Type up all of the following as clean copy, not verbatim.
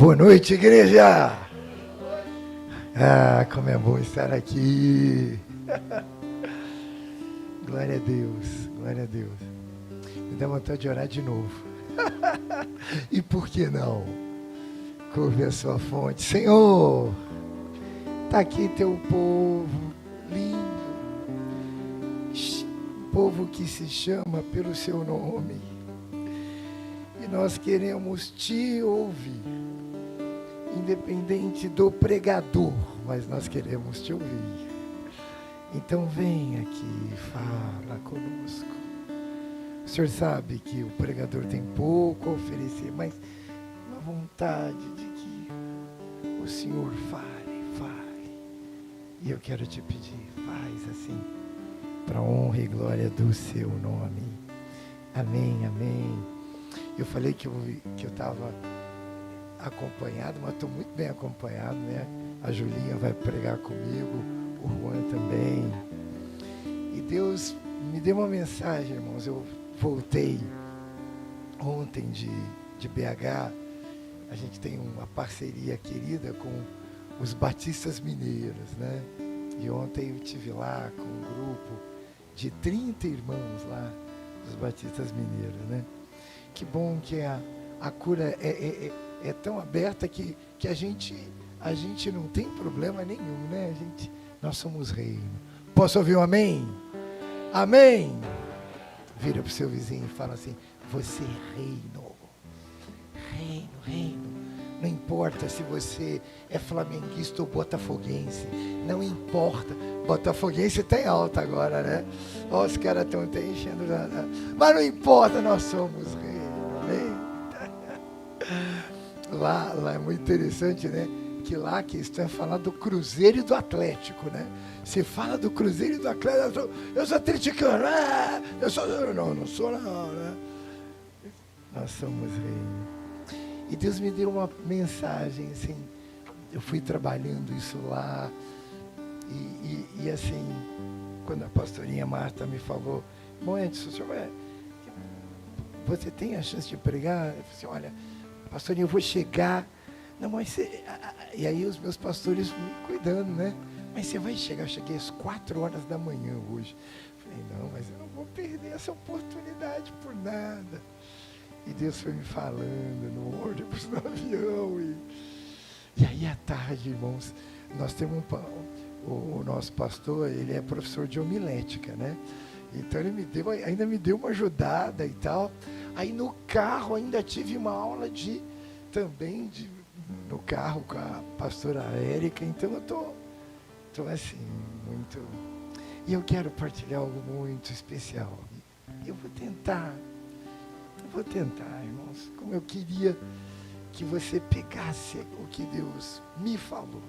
Boa noite, igreja! Ah, como é bom estar aqui! Glória a Deus, glória a Deus. Me dá vontade de orar de novo. E por que não? Curve a sua fonte. Senhor, está aqui teu povo lindo, um povo que se chama pelo seu nome. E nós queremos te ouvir, independente do pregador, mas nós queremos te ouvir. Então vem aqui, fala conosco. O Senhor sabe que o pregador tem pouco a oferecer, mas uma vontade de que o Senhor fale. E eu quero te pedir, faz assim, para honra e glória do seu nome. Amém, amém. Eu falei que eu estava acompanhado, mas estou muito bem acompanhado, né? A Julinha vai pregar comigo, o Juan também. E Deus me deu uma mensagem, irmãos. Eu voltei ontem de BH. A gente tem uma parceria querida com os Batistas Mineiros, né? E ontem eu estive lá com um grupo de 30 irmãos lá, dos Batistas Mineiros, né? Que bom que a cura é tão aberta que a gente não tem problema nenhum, né? Nós somos reino. Posso ouvir um amém? Amém! Vira para o seu vizinho e fala assim: você é reino. Reino. Não importa se você é flamenguista ou botafoguense. Não importa. Botafoguense está em alta agora, né? Ó, os caras estão até enchendo. Mas não importa, nós somos reino. Amém? Lá é muito interessante, né? Que lá que estão falando do Cruzeiro e do Atlético, né? Se fala do Cruzeiro e do Atlético, eu sou atleticano, não sou não, né? Nós somos reino. E Deus me deu uma mensagem, assim, eu fui trabalhando isso lá, e assim, quando a pastorinha Marta me falou, bom, Edson, você tem a chance de pregar? Eu falei assim, olha, pastorinha, eu vou chegar, não, mas você... E aí os meus pastores me cuidando, né? Mas você vai chegar, eu cheguei às 4 horas da manhã hoje. Falei, não, mas eu não vou perder essa oportunidade por nada. E Deus foi me falando no ônibus, no avião. E aí à tarde, irmãos, nós temos o nosso pastor, ele é professor de homilética, né? Então ele ainda me deu uma ajudada e tal. Aí no carro ainda tive uma aula no carro com a pastora Érica. Então eu tô assim, muito... E eu quero partilhar algo muito especial. Eu vou tentar, irmãos, como eu queria que você pegasse o que Deus me falou,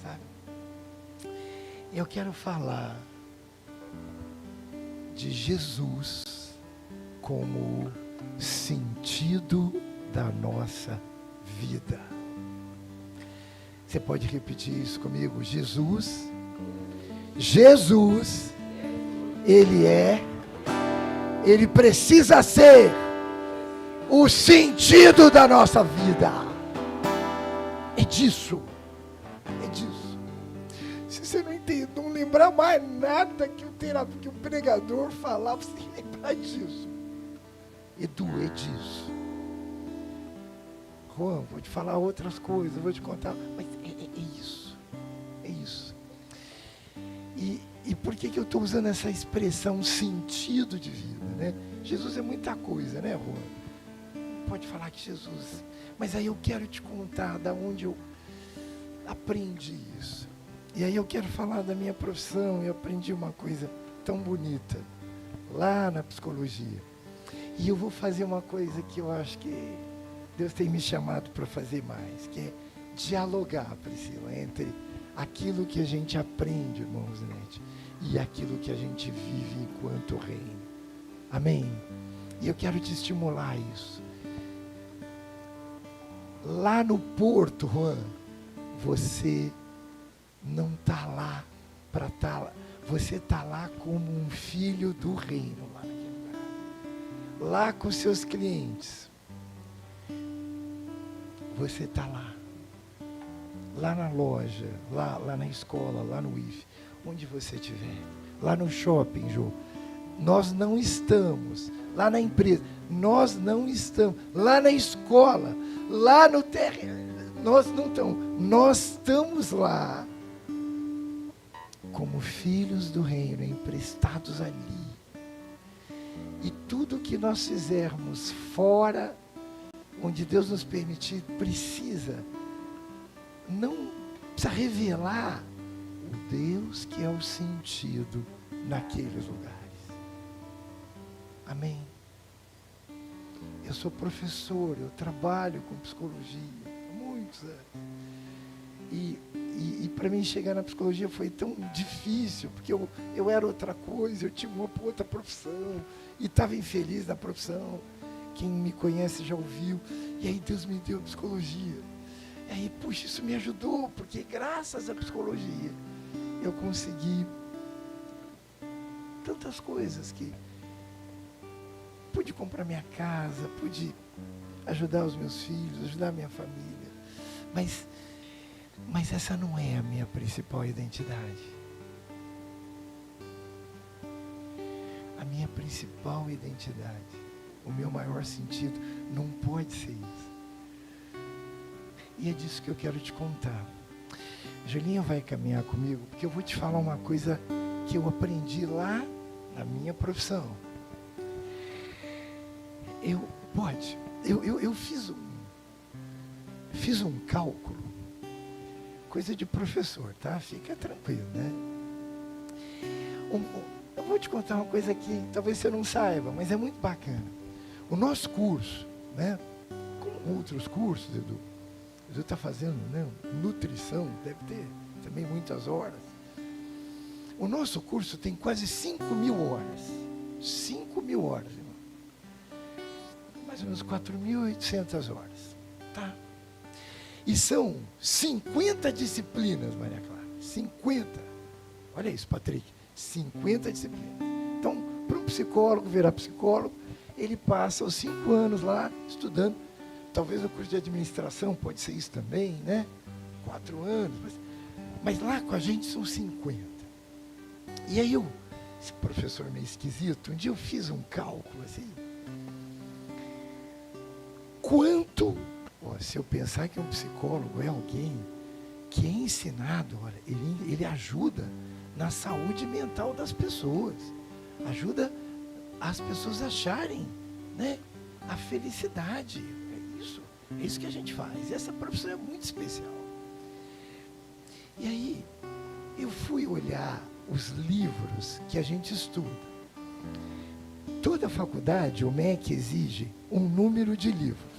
sabe? Eu quero falar de Jesus como sentido da nossa vida. Você pode repetir isso comigo? Jesus, Ele precisa ser o sentido da nossa vida. É disso. Se você não entender, não lembrar mais nada que o pregador falava, você tem que lembrar disso. Edu, é disso. Juan, vou te falar outras coisas, vou te contar, mas é isso. É isso. E por que eu estou usando essa expressão sentido de vida, né? Jesus é muita coisa, né, Juan? Pode falar que Jesus, mas aí eu quero te contar da onde eu aprendi isso. E aí eu quero falar da minha profissão. Eu aprendi uma coisa tão bonita lá na psicologia. E eu vou fazer uma coisa que eu acho que Deus tem me chamado para fazer mais, que é dialogar, Priscila, entre aquilo que a gente aprende, irmãos, e aquilo que a gente vive enquanto reino. Amém? E eu quero te estimular isso. Lá no Porto, Juan, você não está lá para estar lá. Você está lá como um filho do reino, lá naquele lugar. Lá com seus clientes. você está lá. Lá na loja, lá na escola, lá no IF, onde você estiver. Lá no shopping, Jô. Nós não estamos. Lá na empresa, nós não estamos. Lá na escola, lá no terreno, nós não estamos. Nós estamos lá como filhos do reino, emprestados ali. E tudo que nós fizermos fora, onde Deus nos permitir, não precisa revelar o Deus que é o sentido naqueles lugares. Amém? Eu sou professor, eu trabalho com psicologia há muitos anos. E para mim chegar na psicologia foi tão difícil, porque eu era outra coisa, eu tinha uma outra profissão, e estava infeliz na profissão. Quem me conhece já ouviu. E aí Deus me deu psicologia. E aí, puxa, isso me ajudou, porque graças à psicologia eu consegui tantas coisas, que pude comprar minha casa, pude ajudar os meus filhos, ajudar a minha família. Mas essa não é a minha principal identidade. A minha principal identidade, o meu maior sentido, não pode ser isso. E é disso que eu quero te contar. Julinha vai caminhar comigo, porque eu vou te falar uma coisa que eu aprendi lá na minha profissão. Eu fiz um cálculo, coisa de professor, tá? Fica tranquilo, né? Eu vou te contar uma coisa que talvez você não saiba, mas é muito bacana. O nosso curso, né? Como outros cursos, Edu está fazendo, né? Nutrição, deve ter também muitas horas. O nosso curso tem quase 5.000 horas. 5.000 horas, irmão. Mais ou menos 4.800 horas. Tá? E são 50 disciplinas, Maria Clara. 50. Olha isso, Patrick. 50 disciplinas. Então, para um psicólogo virar psicólogo, ele passa os 5 anos lá estudando. Talvez o curso de administração pode ser isso também, né? 4 anos. Mas lá com a gente são 50. E aí esse professor meio esquisito, um dia eu fiz um cálculo assim. Quanto, se eu pensar que um psicólogo é alguém que é ensinado, olha, ele ajuda na saúde mental das pessoas. Ajuda as pessoas a acharem, né, a felicidade. É isso que a gente faz. Essa profissão é muito especial. E aí, eu fui olhar os livros que a gente estuda. Toda faculdade, o MEC exige um número de livros.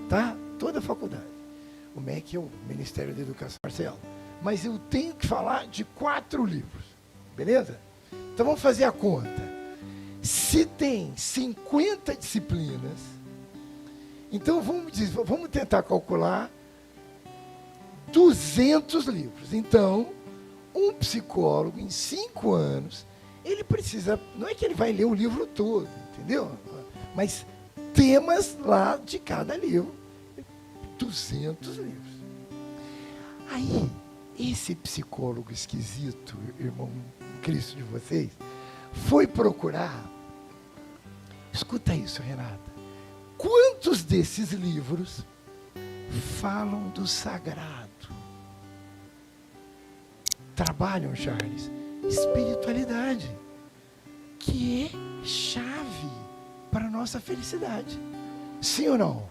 Tá? Toda faculdade. O MEC é o Ministério da Educação, Marcelo. Mas eu tenho que falar de 4 livros. Beleza? Então vamos fazer a conta. Se tem 50 disciplinas, então vamos tentar calcular 200 livros. Então, um psicólogo em 5 anos, ele precisa, não é que ele vai ler o livro todo, entendeu? Mas temas lá de cada livro. 200 livros. Aí, esse psicólogo esquisito, irmão Cristo de vocês, foi procurar. Escuta isso, Renata. Quantos desses livros falam do sagrado? Trabalham, Charles, espiritualidade, que é chave para a nossa felicidade. Sim ou não?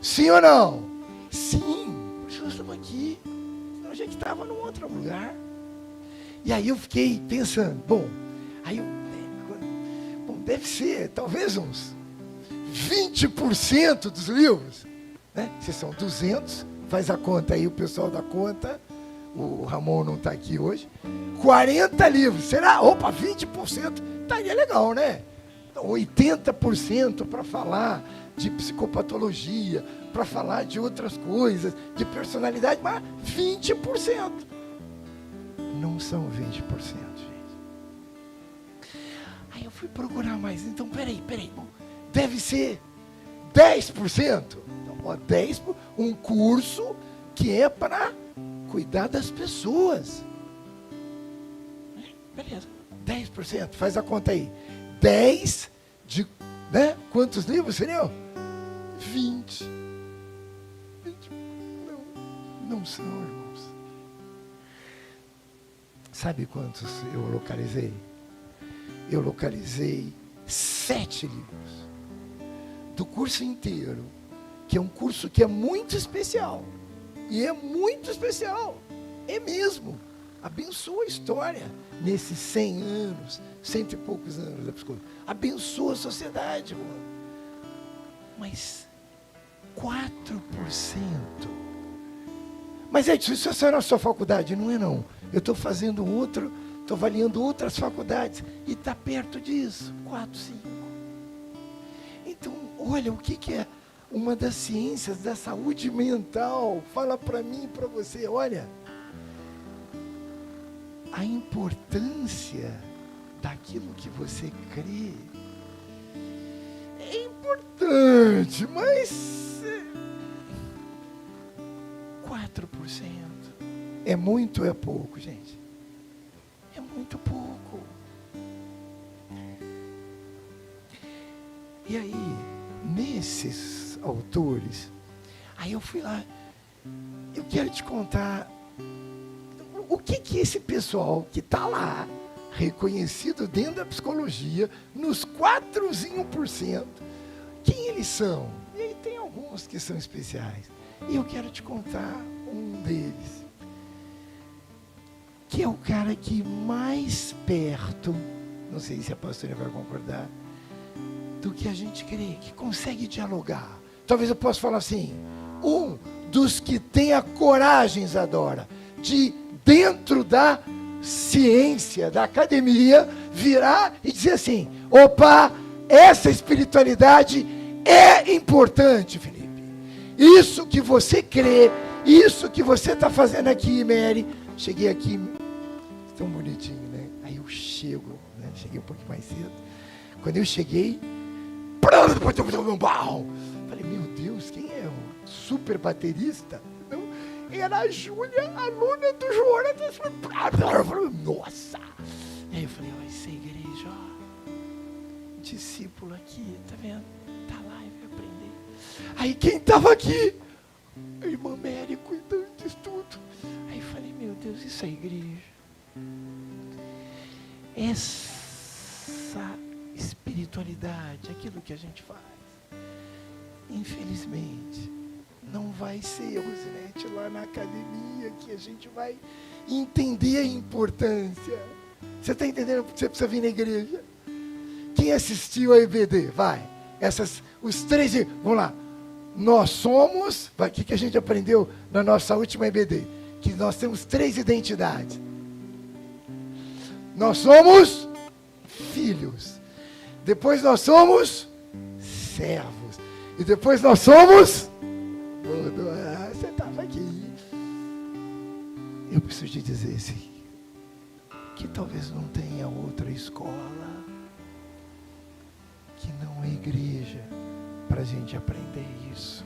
Sim ou não? Sim, por isso nós estamos aqui. Senão a gente estava num outro lugar. E aí eu fiquei pensando, deve ser talvez uns 20% dos livros, né? Se são 200, faz a conta aí, o pessoal da conta, o Ramon não está aqui hoje, 40 livros, será? Opa, 20%, estaria legal, né? 80% para falar de psicopatologia, para falar de outras coisas, de personalidade, mas 20%. Não são 20%, gente. Aí eu fui procurar mais, então peraí, bom, deve ser 10%. Então, ó, 10%, um curso que é para cuidar das pessoas. Beleza, 10%, faz a conta aí. 10 de, né? Quantos livros seriam? 20. Não são, irmãos. Sabe quantos eu localizei? Eu localizei 7 livros do curso inteiro, que é um curso que é muito especial. E é muito especial. É mesmo. Abençoa a história nesses 100 anos, 100 e poucos anos da psicologia. Abençoa a sociedade, irmão. Mas 4%. Mas isso é só na sua faculdade, não é não. Eu estou fazendo outro, estou avaliando outras faculdades e está perto disso, 4, 5. Então, olha, o que é uma das ciências da saúde mental? Fala para mim e para você, olha, a importância daquilo que você crê é importante, mas 4%. É muito ou é pouco, gente? É muito pouco. E aí, nesses autores, aí eu fui lá, eu quero te contar o que esse pessoal que está lá, reconhecido dentro da psicologia, nos 4%, quem eles são? E aí tem alguns que são especiais. E eu quero te contar um deles, que é o cara que mais perto, não sei se a pastora vai concordar, do que a gente crê, que consegue dialogar. Talvez eu possa falar assim, um dos que tem a coragem, Isadora, de dentro da ciência, da academia, virar e dizer assim, opa, essa espiritualidade é importante, Felipe. Isso que você crê, isso que você está fazendo aqui, Mary. Cheguei aqui, tão bonitinho, né? Aí eu chego, né? Cheguei um pouquinho mais cedo. Quando eu cheguei, falei, meu Deus, quem é o super baterista? Não, era a Júlia, aluna do João. Nossa! Aí eu falei, ó, essa igreja, ó, discípulo aqui, tá vendo? Tá lá e vai aprender. Aí quem estava aqui? A irmã Mary cuidando disso tudo. Aí eu falei, meu Deus, isso é igreja. Essa espiritualidade, aquilo que a gente faz, infelizmente, não vai ser, Rosinete, lá na academia que a gente vai entender a importância. Você está entendendo porque você precisa vir na igreja? Quem assistiu a EBD? Vai. Os 3, vamos lá. Nós somos, o que a gente aprendeu na nossa última EBD? Que nós temos 3 identidades. Nós somos filhos. Depois nós somos servos. E depois nós somos... Você estava aqui. Eu preciso te dizer assim, que talvez não tenha outra escola que não é igreja para a gente aprender isso.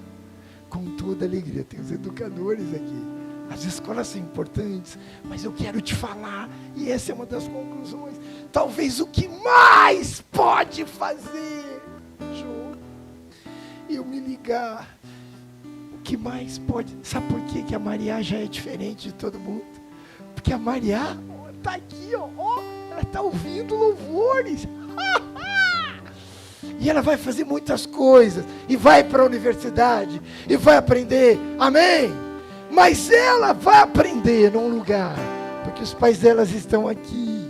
Com toda alegria. Tem os educadores aqui. As escolas são importantes, mas eu quero te falar, e essa é uma das conclusões, talvez o que mais pode fazer, João, eu me ligar, o que mais pode, sabe por que a Maria já é diferente de todo mundo? Porque a Maria está aqui, ó, ela está ouvindo louvores, e ela vai fazer muitas coisas, e vai para a universidade, e vai aprender, amém? Mas ela vai aprender num lugar, porque os pais delas estão aqui,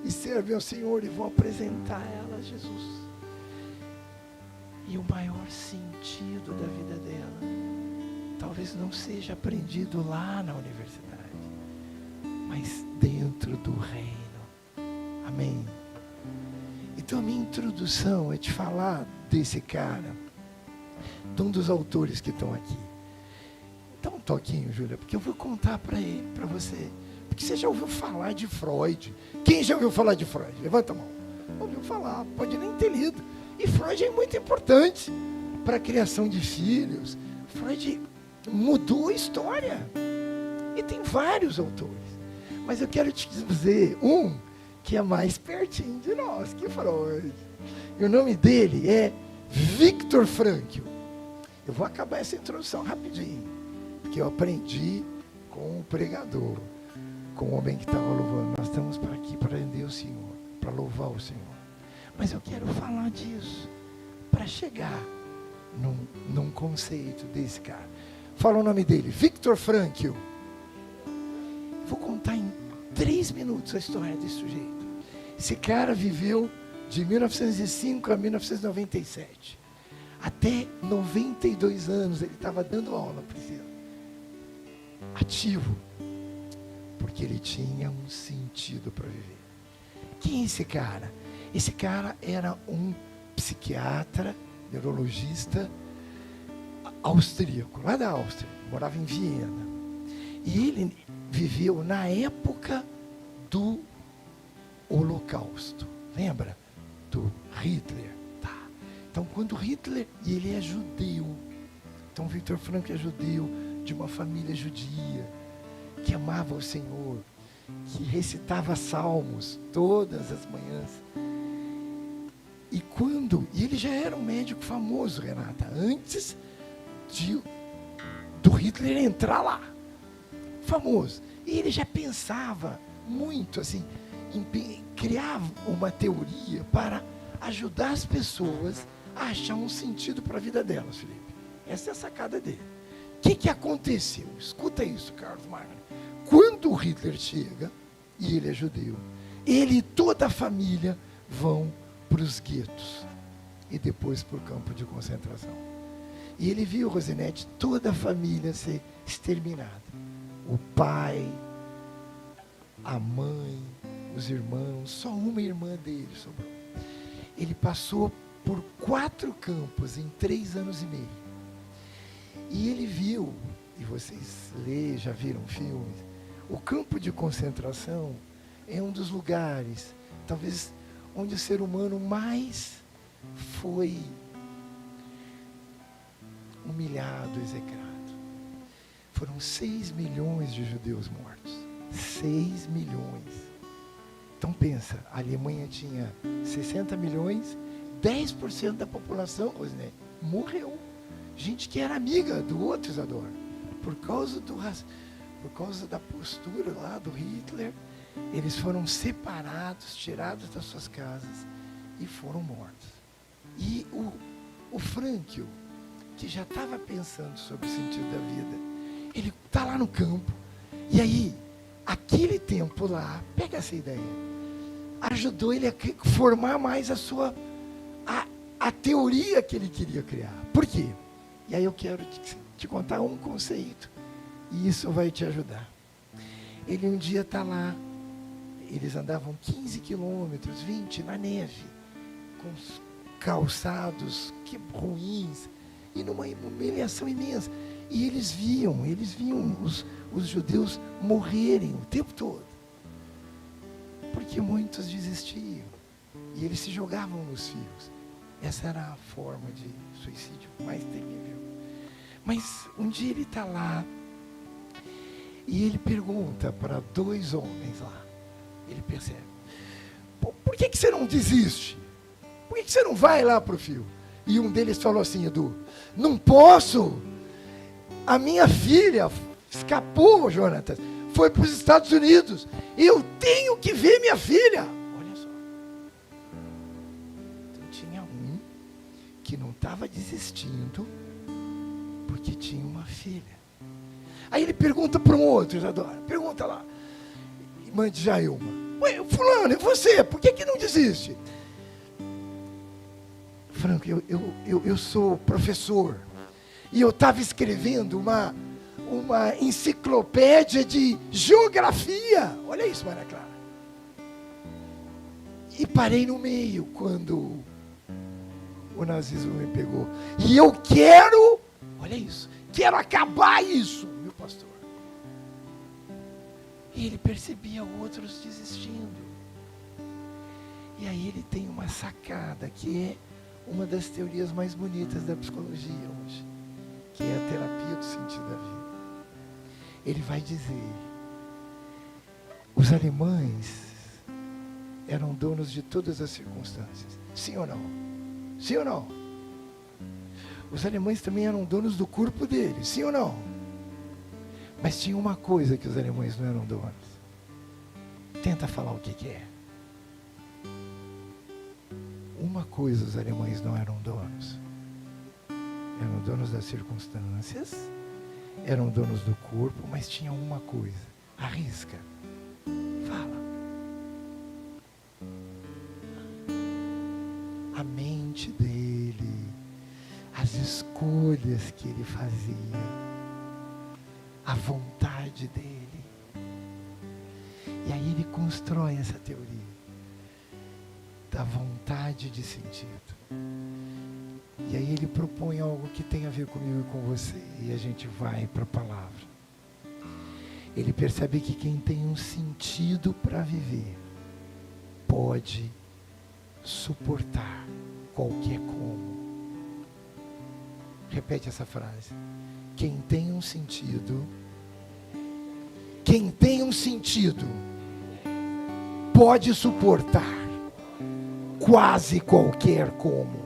e servem ao Senhor, e vão apresentar ela a Jesus. E o maior sentido da vida dela, talvez não seja aprendido lá na universidade, mas dentro do reino. Amém? Então a minha introdução é te falar desse cara, de um dos autores que estão aqui. Dá um toquinho, Júlia, porque eu vou contar para você. Porque você já ouviu falar de Freud. Quem já ouviu falar de Freud? Levanta a mão. Ouviu falar, pode nem ter lido. E Freud é muito importante. para a criação de filhos. Freud mudou a história. E tem vários autores. Mas eu quero te dizer um que é mais pertinho de nós, que Freud. E o nome dele é Viktor Frankl. Eu vou acabar essa introdução rapidinho, porque eu aprendi com o pregador, com o homem que estava louvando. Nós estamos para aqui para render o Senhor, para louvar o Senhor. Mas eu quero falar disso, para chegar num conceito desse cara. Fala o nome dele, Viktor Frankl. Vou contar em 3 minutos a história desse sujeito. Esse cara viveu de 1905 a 1997. Até 92 anos ele estava dando aula, Priscila. Ativo. Porque ele tinha um sentido para viver. Quem é esse cara? Esse cara era um psiquiatra, neurologista austríaco, lá da Áustria. Morava em Viena. E ele viveu na época do Holocausto. Lembra? Do Hitler. Tá. Então, quando Hitler, e ele é judeu. Então, Viktor Frankl é judeu, de uma família judia, que amava o Senhor, que recitava salmos todas as manhãs. E ele já era um médico famoso, Renata, antes do Hitler entrar lá. Famoso. E ele já pensava muito assim, criar uma teoria para ajudar as pessoas a achar um sentido para a vida delas, Felipe. Essa é a sacada dele. O que aconteceu? Escuta isso, Carlos Magno. Quando o Hitler chega, e ele é judeu, ele e toda a família vão para os guetos e depois para o campo de concentração. E ele viu, Rosinete, toda a família ser exterminada. O pai, a mãe, os irmãos, só uma irmã dele sobrou. Ele passou por 4 campos em 3 anos e meio. E ele viu, e vocês já viram filmes, o campo de concentração é um dos lugares, talvez, onde o ser humano mais foi humilhado, execrado. Foram 6 milhões de judeus mortos. 6 milhões. Então pensa, a Alemanha tinha 60 milhões, 10% da população, Rosné, morreu. Gente que era amiga do outro, Isadora. Por causa da postura lá do Hitler, eles foram separados, tirados das suas casas e foram mortos. E o Frankl, que já estava pensando sobre o sentido da vida, ele está lá no campo, e aí, aquele tempo lá, pega essa ideia, ajudou ele a formar mais a teoria que ele queria criar. Por quê? E aí eu quero te contar um conceito, e isso vai te ajudar. Ele um dia está lá, eles andavam 15 quilômetros, 20, na neve, com os calçados ruins, e numa humilhação imensa. E eles viam os judeus morrerem o tempo todo. Porque muitos desistiam. E eles se jogavam nos fios. Essa era a forma de suicídio mais terrível. Mas um dia ele está lá, e ele pergunta para 2 homens lá. Ele percebe: por que você não desiste? Por que você não vai lá para o fio? E um deles falou assim: Edu, não posso. A minha filha escapou, Jonatas, foi para os Estados Unidos. Eu tenho que ver minha filha. Olha só. Então tinha um que não estava desistindo porque tinha uma filha. Aí ele pergunta para um outro, Isadora, pergunta lá, irmã de Jailma: ué, fulano, e você, por que não desiste? Franco, eu sou professor, e eu estava escrevendo uma enciclopédia de geografia. Olha isso, Maria Clara. E parei no meio quando o nazismo me pegou. E eu quero, olha isso, quero acabar isso, meu pastor. E ele percebia outros desistindo. E aí ele tem uma sacada que é uma das teorias mais bonitas da psicologia hoje, que é a terapia do sentido da vida. Ele vai dizer, os alemães eram donos de todas as circunstâncias. Sim ou não? Sim ou não? Os alemães também eram donos do corpo deles. Sim ou não? Mas tinha uma coisa que os alemães não eram donos. Tenta falar o que é. Uma coisa os alemães não eram donos. Eram donos das circunstâncias, eram donos do corpo, mas tinha uma coisa. Arrisca. Fala. A mente dele, as escolhas que ele fazia, a vontade dele. E aí ele constrói essa teoria da vontade de sentido. E aí ele propõe algo que tem a ver comigo e com você. E a gente vai para a palavra. Ele percebe que quem tem um sentido para viver pode suportar qualquer como. Repete essa frase. Quem tem um sentido pode suportar quase qualquer como.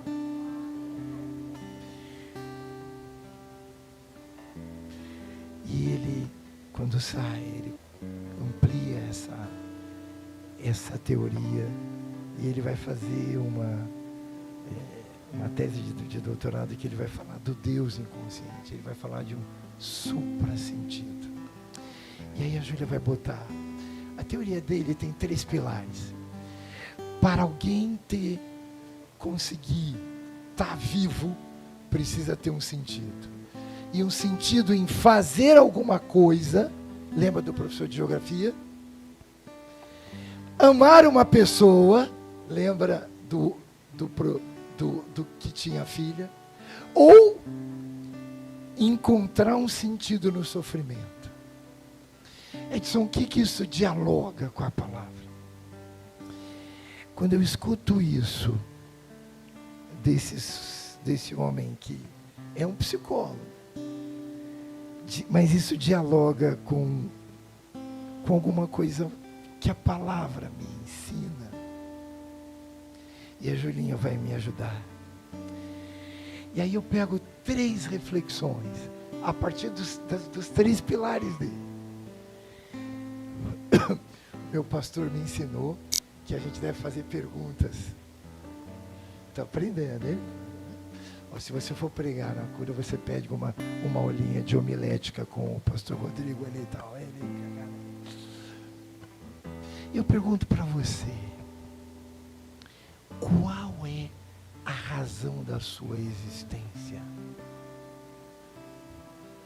E ele, quando sai, ele amplia essa teoria e ele vai fazer uma tese de doutorado que ele vai falar do Deus inconsciente, ele vai falar de um supra-sentido. E aí a Júlia vai botar, a teoria dele tem 3 pilares. Para alguém conseguir estar vivo, precisa ter um sentido. E um sentido em fazer alguma coisa, lembra do professor de geografia? Amar uma pessoa, lembra do que tinha filha? Ou encontrar um sentido no sofrimento. Edson, o que isso dialoga com a palavra? Quando eu escuto isso, desse homem que é um psicólogo, mas isso dialoga com alguma coisa que a palavra me ensina. E a Julinha vai me ajudar. E aí eu pego 3 reflexões, a partir dos 3 pilares dele. Meu pastor me ensinou que a gente deve fazer perguntas. Está aprendendo, hein? Se você for pregar na cura, você pede uma aulinha de homilética com o pastor Rodrigo ali e tal. Eu pergunto para você, qual é a razão da sua existência?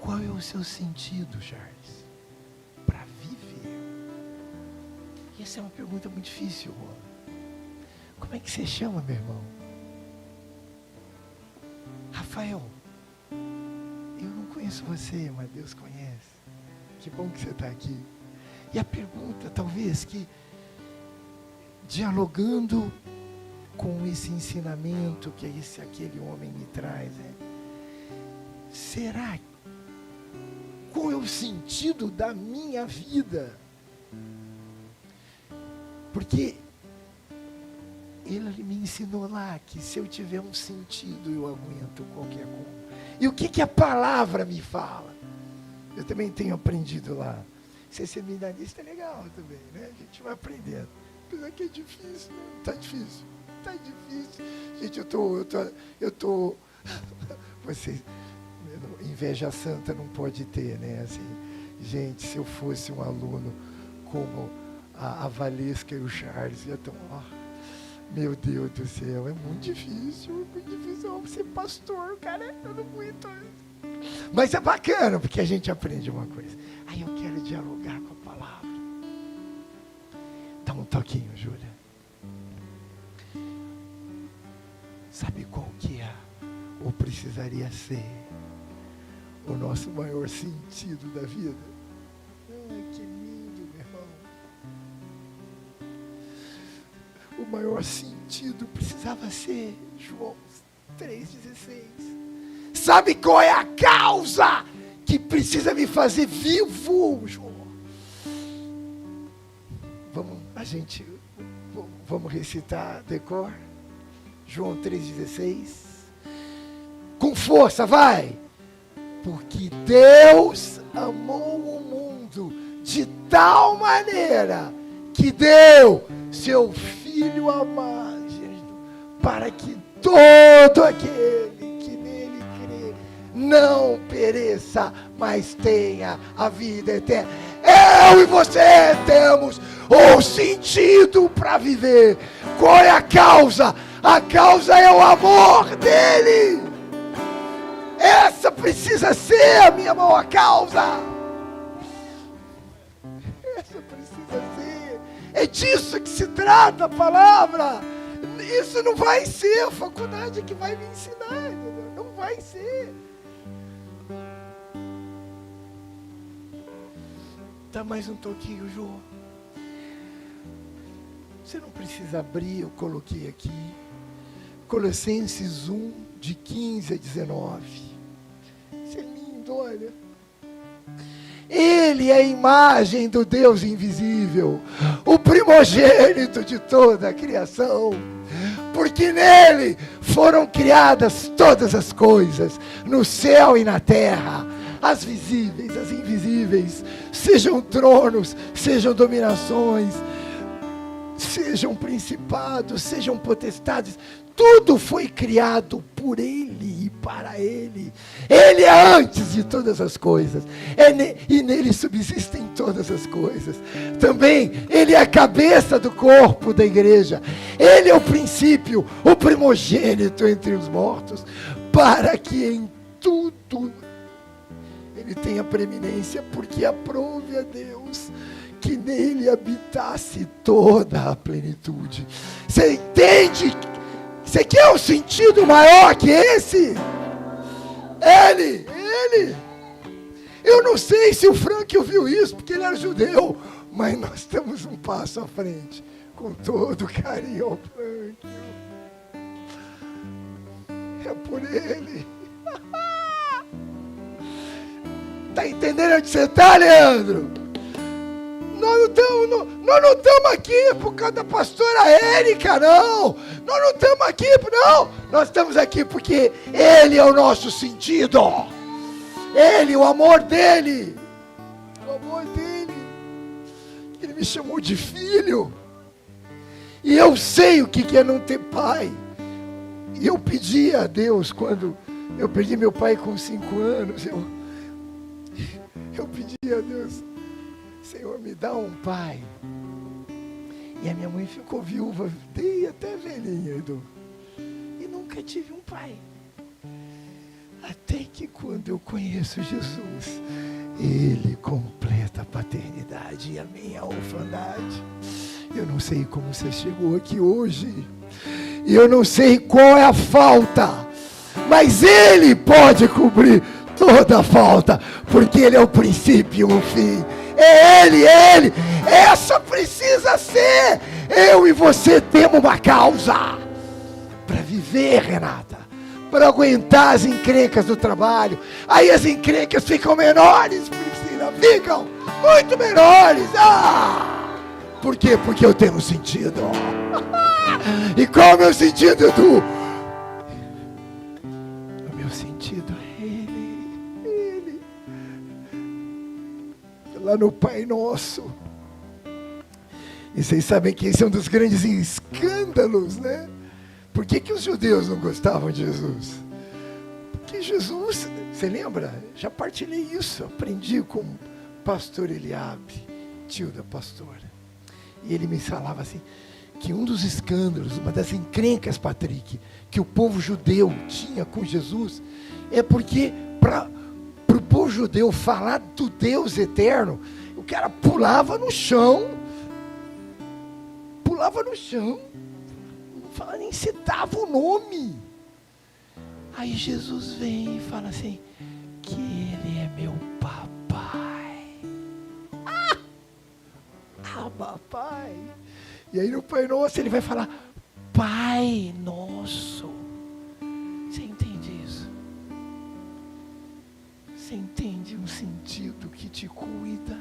Qual é o seu sentido, Charles, para viver? E essa é uma pergunta muito difícil, Juan. Como é que você chama, meu irmão? Rafael, eu não conheço você, mas Deus conhece. Que bom que você está aqui. E a pergunta, talvez, que dialogando com esse ensinamento que aquele homem me traz, será? Qual é o sentido da minha vida? Porque ele me ensinou lá que se eu tiver um sentido, eu aguento qualquer coisa. E o que a palavra me fala? Eu também tenho aprendido lá. Ser seminarista é legal também, né? A gente vai aprendendo. Apesar que é difícil, né? Tá difícil. Gente, eu tô... Vocês... Inveja santa não pode ter, né? Assim, gente, se eu fosse um aluno como a Valesca e o Charles, ia tão... Meu Deus do céu, é muito difícil ser pastor, cara, eu não aguento. Mas é bacana, porque a gente aprende uma coisa. Aí eu quero dialogar com a palavra. Dá um toquinho, Júlia. Sabe qual que é, ou precisaria ser, o nosso maior sentido da vida? Que lindo, meu irmão. O maior sentido precisava ser João 3,16. Sabe qual é a causa que precisa me fazer vivo, João? Vamos recitar decor? João 3,16. Com força, vai! Porque Deus amou o mundo de tal maneira que deu seu Filho amado, para que todo aquele que nele crê não pereça, mas tenha a vida eterna. Eu e você temos o sentido para viver. Qual é a causa? A causa é o amor dele. Essa precisa ser a minha maior causa. Essa precisa ser. É disso que se trata a palavra. Isso não vai ser a faculdade que vai me ensinar, entendeu? Não vai ser. Dá mais um toquinho, João. Você não precisa abrir, eu coloquei aqui. Colossenses 1, de 15 a 19. Isso é lindo, olha. Ele é a imagem do Deus invisível, o primogênito de toda a criação, porque nele foram criadas todas as coisas, no céu e na terra, as visíveis, as invisíveis, sejam tronos, sejam dominações, sejam principados, sejam potestades, tudo foi criado por Ele e para Ele. Ele é antes de todas as coisas, e nele subsistem todas as coisas. Também Ele é a cabeça do corpo da igreja. Ele é o princípio, o primogênito entre os mortos, para que em tudo Ele tenha preeminência, porque aprove a Deus que nele habitasse toda a plenitude. Você entende? Você quer um sentido maior que esse? Ele. Eu não sei se o Frank ouviu isso, porque ele era judeu, mas nós estamos um passo à frente, com todo carinho ao Frank. É por ele. Tá entendendo onde você está, Leandro? Nós não estamos aqui por causa da pastora Érica, não. Nós não estamos aqui, não. Nós estamos aqui porque Ele é o nosso sentido. Ele, o amor dEle. O amor dEle. Ele me chamou de filho. E eu sei o que é não ter pai. E eu pedi a Deus, quando eu perdi meu pai com 5 anos, eu pedi a Deus: Senhor, me dá um pai. E a minha mãe ficou viúva, dei até velhinha, Edu. E nunca tive um pai. Até que quando eu conheço Jesus, Ele completa a paternidade e a minha orfandade. Eu não sei como você chegou aqui hoje. E eu não sei qual é a falta. Mas Ele pode cobrir toda a falta. Porque Ele é o princípio e o fim. É Ele. Essa precisa ser. Eu e você temos uma causa para viver, Renata, para aguentar as encrencas do trabalho. Aí as encrencas ficam menores, Priscila, ficam muito menores. Por quê? Porque eu tenho sentido. E qual é o meu sentido, Edu? O meu sentido é Ele. Lá no Pai Nosso. E vocês sabem que esse é um dos grandes escândalos, né? Por que os judeus não gostavam de Jesus? Porque Jesus, você lembra? Já partilhei isso, aprendi com o pastor Eliabe, tio da pastora. E ele me falava assim, que um dos escândalos, uma das encrencas, Patrick, que o povo judeu tinha com Jesus, é porque para o povo judeu falar do Deus eterno, o cara pulava no chão, nem citava o nome. Aí Jesus vem e fala assim, que Ele é meu papai. Papai. E aí no Pai Nosso ele vai falar, Pai Nosso. Você entende isso? Você entende um sentido que te cuida,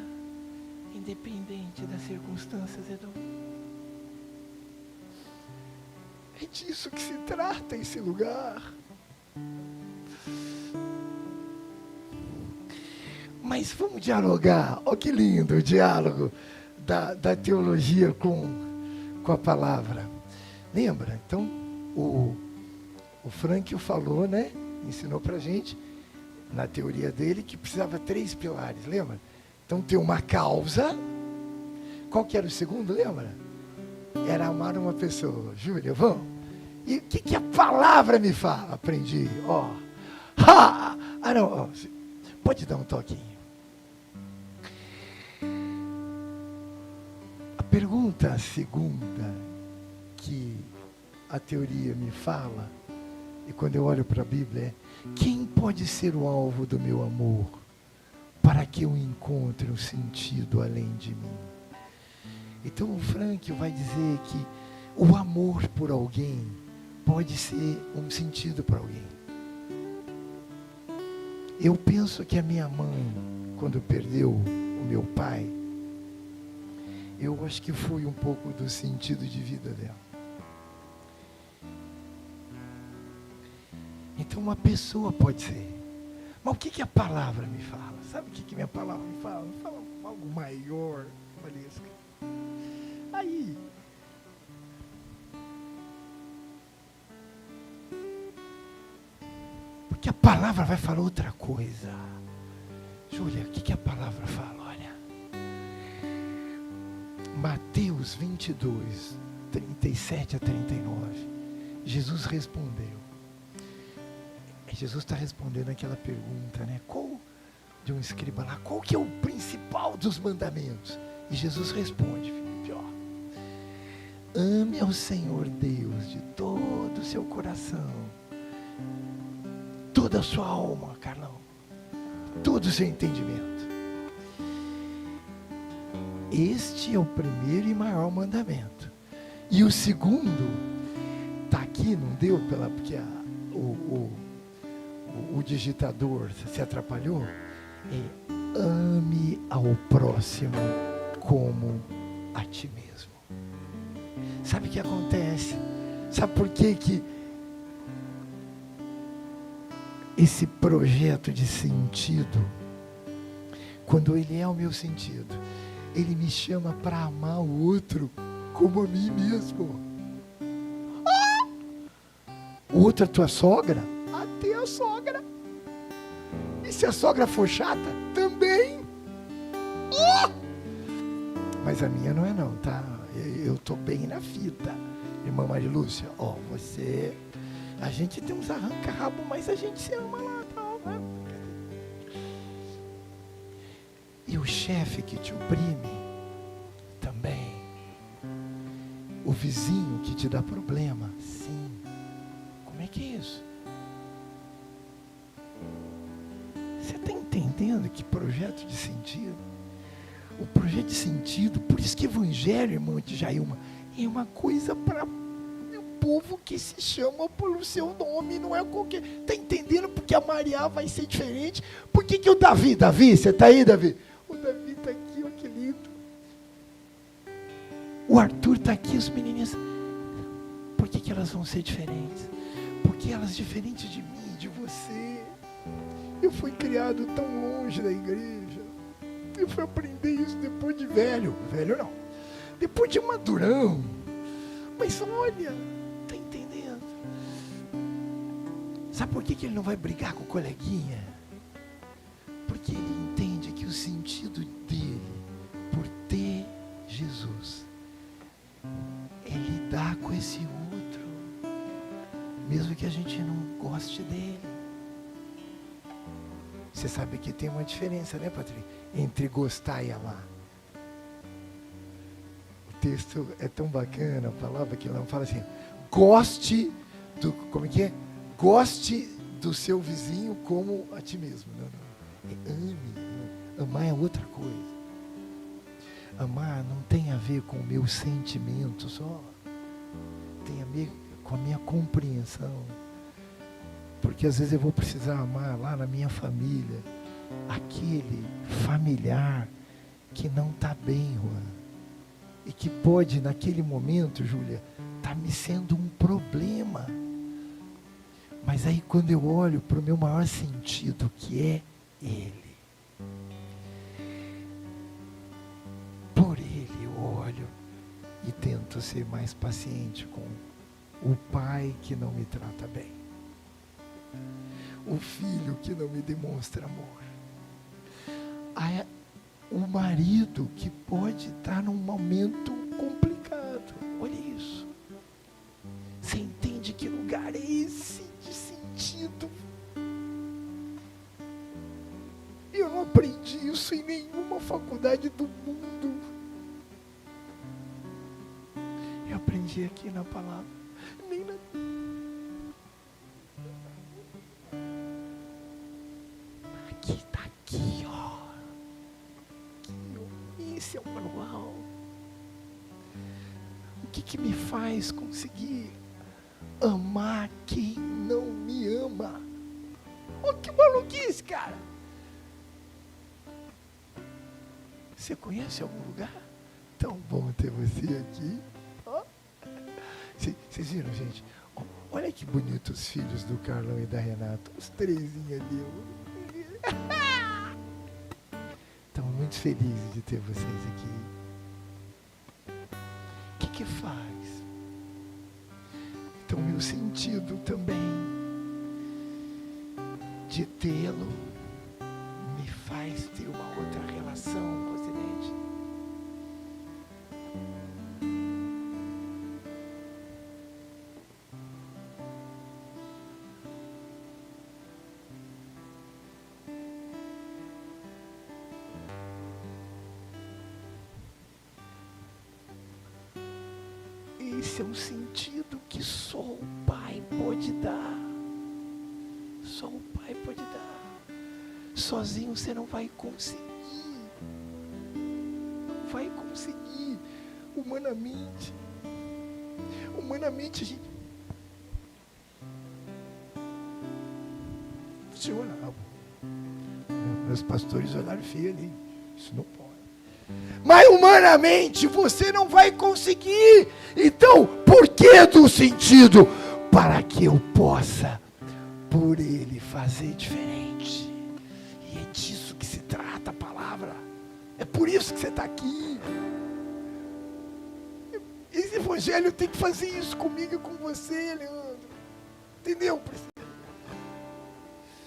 independente das circunstâncias, Edu? É disso que se trata esse lugar. Mas vamos dialogar. Olha que lindo o diálogo da teologia com a palavra. Lembra? Então, o Frankl falou, né? Ensinou pra gente, na teoria dele, que precisava 3 pilares, lembra? Então, ter uma causa. Qual que era o segundo, lembra? Era amar uma pessoa. Júlia, vamos? E o que a palavra me fala? Aprendi, ó. Não, pode dar um toquinho. A pergunta segunda que a teoria me fala, e quando eu olho para a Bíblia, é: quem pode ser o alvo do meu amor para que eu encontre um sentido além de mim? Então o Frankl vai dizer que o amor por alguém pode ser um sentido para alguém. Eu penso que a minha mãe, quando perdeu o meu pai, eu acho que foi um pouco do sentido de vida dela. Então uma pessoa pode ser. Mas o que a palavra me fala? Sabe o que minha palavra me fala? Me fala algo maior, Valesca. Aí. Porque a palavra vai falar outra coisa. Júlia, o que a palavra fala? Olha. Mateus 22, 37 a 39. Jesus respondeu. Jesus está respondendo aquela pergunta, né? De um escriba lá, qual que é o principal dos mandamentos? E Jesus responde, Filipe, ó. Ame ao Senhor Deus de todo o seu coração, toda a sua alma, Carlão, todo o seu entendimento. Este é o primeiro e maior mandamento. E o segundo, está aqui, não deu, porque o digitador se atrapalhou, ame ao próximo como a ti mesmo. Sabe o que acontece? Sabe por que esse projeto de sentido, quando ele é o meu sentido, ele me chama para amar o outro como a mim mesmo. O outro é tua sogra? Até a sogra. E se a sogra for chata? Também. Mas a minha não é não, tá? Eu tô bem na fita. Irmã Marilúcia, você... A gente tem uns arranca-rabo, mas a gente se ama lá, tal, né? E o chefe que te oprime, também. O vizinho que te dá problema, sim. Como é que é isso? Você está entendendo que projeto de sentido? O projeto de sentido, por isso que evangelho, irmão de Jailma, é uma coisa para o povo que se chama pelo seu nome, não é qualquer... Está entendendo porque a Maria vai ser diferente? Por que o Davi, você está aí, Davi? O Davi está aqui, olha que lindo. O Arthur está aqui, os menininhos. Por que elas vão ser diferentes? Porque elas diferentes de mim, de você. Eu fui criado tão longe da igreja. Eu fui aprender isso depois de velho. Velho não. Depois de madurão. Mas olha, tá entendendo? Sabe por que ele não vai brigar com o coleguinha? Porque ele entende que o sentido dele, por ter Jesus, é lidar com esse outro, mesmo que a gente não goste dele. Você sabe que tem uma diferença, né, Patrícia? Entre gostar e amar. O texto é tão bacana, a palavra que ela fala assim, goste do, como é que é? Goste do seu vizinho como a ti mesmo. Não. Ame. Amar é outra coisa. Amar não tem a ver com o meu sentimento só. Tem a ver com a minha compreensão. Porque às vezes eu vou precisar amar lá na minha família aquele familiar que não está bem, Juan. E que pode, naquele momento, Júlia, está me sendo um problema. Mas aí quando eu olho para o meu maior sentido, que é Ele. Por Ele eu olho e tento ser mais paciente com o pai que não me trata bem. O filho que não me demonstra amor. O marido que pode estar num momento complicado. Olha isso. Você entende que lugar é esse de sentido? Eu não aprendi isso em nenhuma faculdade do mundo. Eu aprendi aqui na palavra. Nem na... Aqui, tá aqui, ó. Esse é o manual. O que me faz conseguir amar quem não me ama? Oh, que maluquice, cara! Você conhece algum lugar? Tão bom ter você aqui. Oh. Vocês viram, gente? Oh, olha que bonitos os filhos do Carlão e da Renata. Os trezinhos ali. Estamos muito felizes de ter vocês aqui. O que faz? Então, meu sentido também de tê-lo me faz ter uma outra relação com o Ocidente. Esse é um sentido que só o Pai pode dar. Só o Pai pode dar. Sozinho você não vai conseguir. Não vai conseguir. Humanamente a gente... Funciona. Meus pastores olharam feio ali. Isso não pode. Mas humanamente você não vai conseguir. Então, por que do sentido? Para que eu possa, por Ele, fazer diferente. E é disso que se trata a palavra. É por isso que você está aqui. Esse evangelho tem que fazer isso comigo e com você, Leandro. Entendeu, Priscila?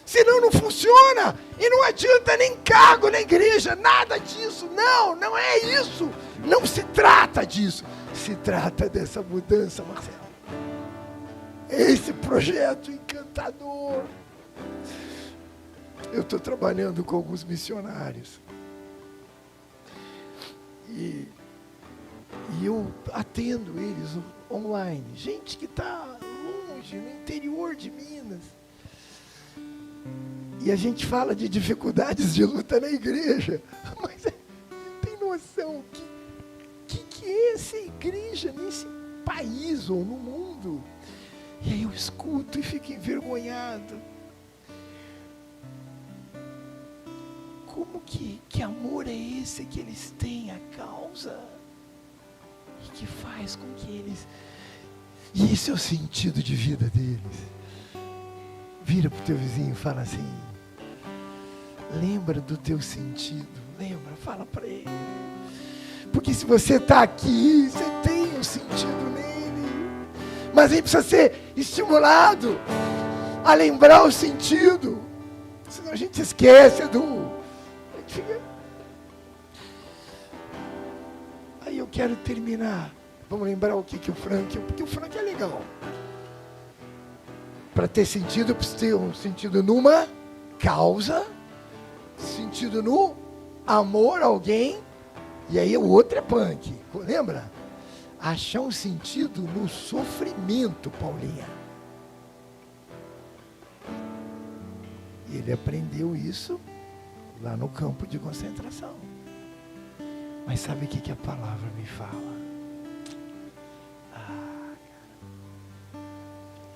Senão não funciona. E não adianta nem cargo, nem igreja, nada disso. Não, não é isso. Não se trata disso. Se trata dessa mudança, Marcelo. Esse projeto encantador. Eu estou trabalhando com alguns missionários. E eu atendo eles online. Gente que está longe, no interior de Minas. E a gente fala de dificuldades de luta na igreja. Mas não tem noção que é essa igreja nesse país ou no mundo. E aí eu escuto e fico envergonhado. Como que amor é esse que eles têm à causa? E que faz com que eles... E esse é o sentido de vida deles. Vira pro teu vizinho e fala assim: lembra do teu sentido. Lembra, fala para ele. Porque se você está aqui, você tem um sentido nele. Mas ele precisa ser estimulado a lembrar o sentido. Senão a gente esquece do... Aí eu quero terminar. Vamos lembrar o que o Frank... Porque o Frank é legal. Para ter sentido, eu preciso ter um sentido numa causa, sentido no amor a alguém, e aí o outro é punk. Lembra? Achar um sentido no sofrimento, Paulinha. E ele aprendeu isso lá no campo de concentração. Mas sabe o que a palavra me fala?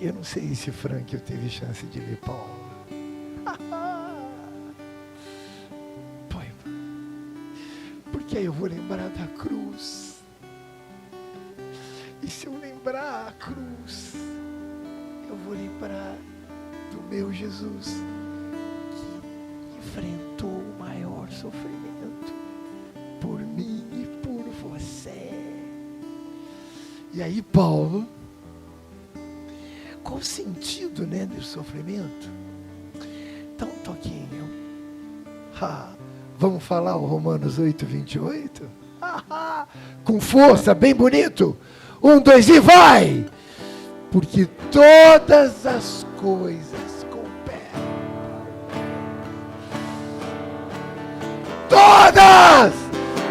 Eu não sei se Frank eu teve chance de ler Paulo. Porque aí eu vou lembrar da cruz. E se eu lembrar a cruz, eu vou lembrar do meu Jesus, que enfrentou o maior sofrimento por mim e por você. E aí Paulo, qual o sentido, né, do sofrimento? Então, um toquinho. Vamos falar o Romanos 8, 28? Com força, bem bonito. 1, 2 e vai! Porque todas as coisas cooperam.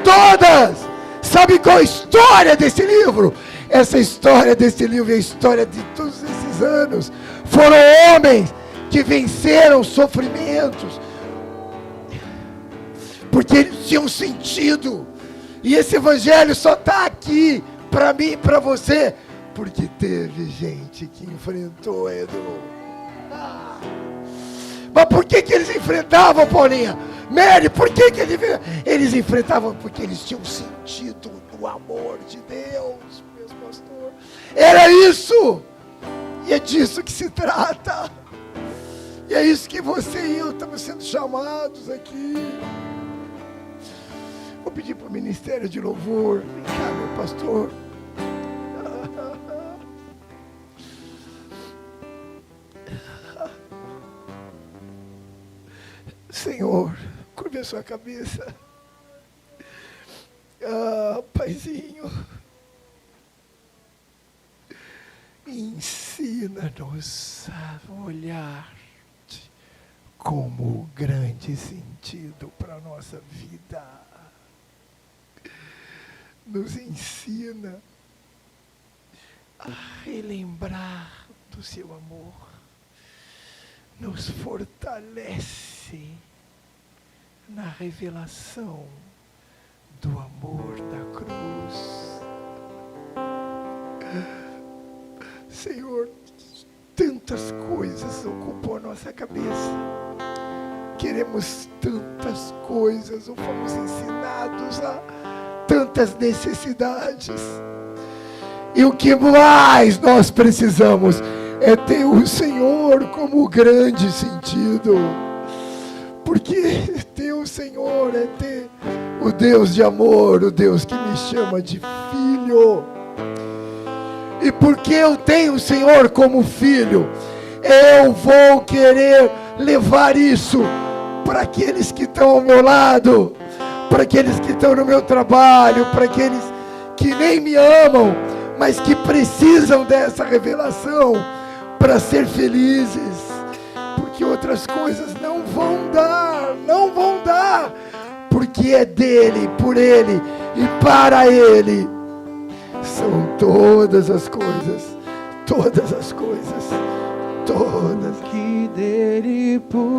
Todas! Sabe qual é a história desse livro? Essa história desse livro é a história de todos esses anos. Foram homens que venceram sofrimentos, porque eles tinham sentido. E esse evangelho só está aqui para mim e para você, porque teve gente que enfrentou, Edu. Mas por que eles enfrentavam, Paulinha? Mary, por que eles enfrentavam? Porque eles tinham sentido do amor de Deus, meu pastor. Era isso. E é disso que se trata. E é isso que você e eu estamos sendo chamados aqui. Vou pedir para o Ministério de Louvor. Vem cá, meu pastor. Senhor, curve a sua cabeça. Paizinho, ensina-nos a olhar como grande sentido para a nossa vida. Nos ensina a relembrar do seu amor. Nos fortalece na revelação do amor da cruz. Senhor, tantas coisas ocupam a nossa cabeça. Queremos tantas coisas, ou fomos ensinados a tantas necessidades. E o que mais nós precisamos é ter o Senhor como grande sentido. Porque ter o Senhor é ter o Deus de amor, o Deus que me chama de filho. E porque eu tenho o Senhor como filho, eu vou querer levar isso para aqueles que estão ao meu lado, para aqueles que estão no meu trabalho, para aqueles que nem me amam, mas que precisam dessa revelação para ser felizes, porque outras coisas não vão dar, porque é dele, por ele e para ele são todas as coisas, que dele por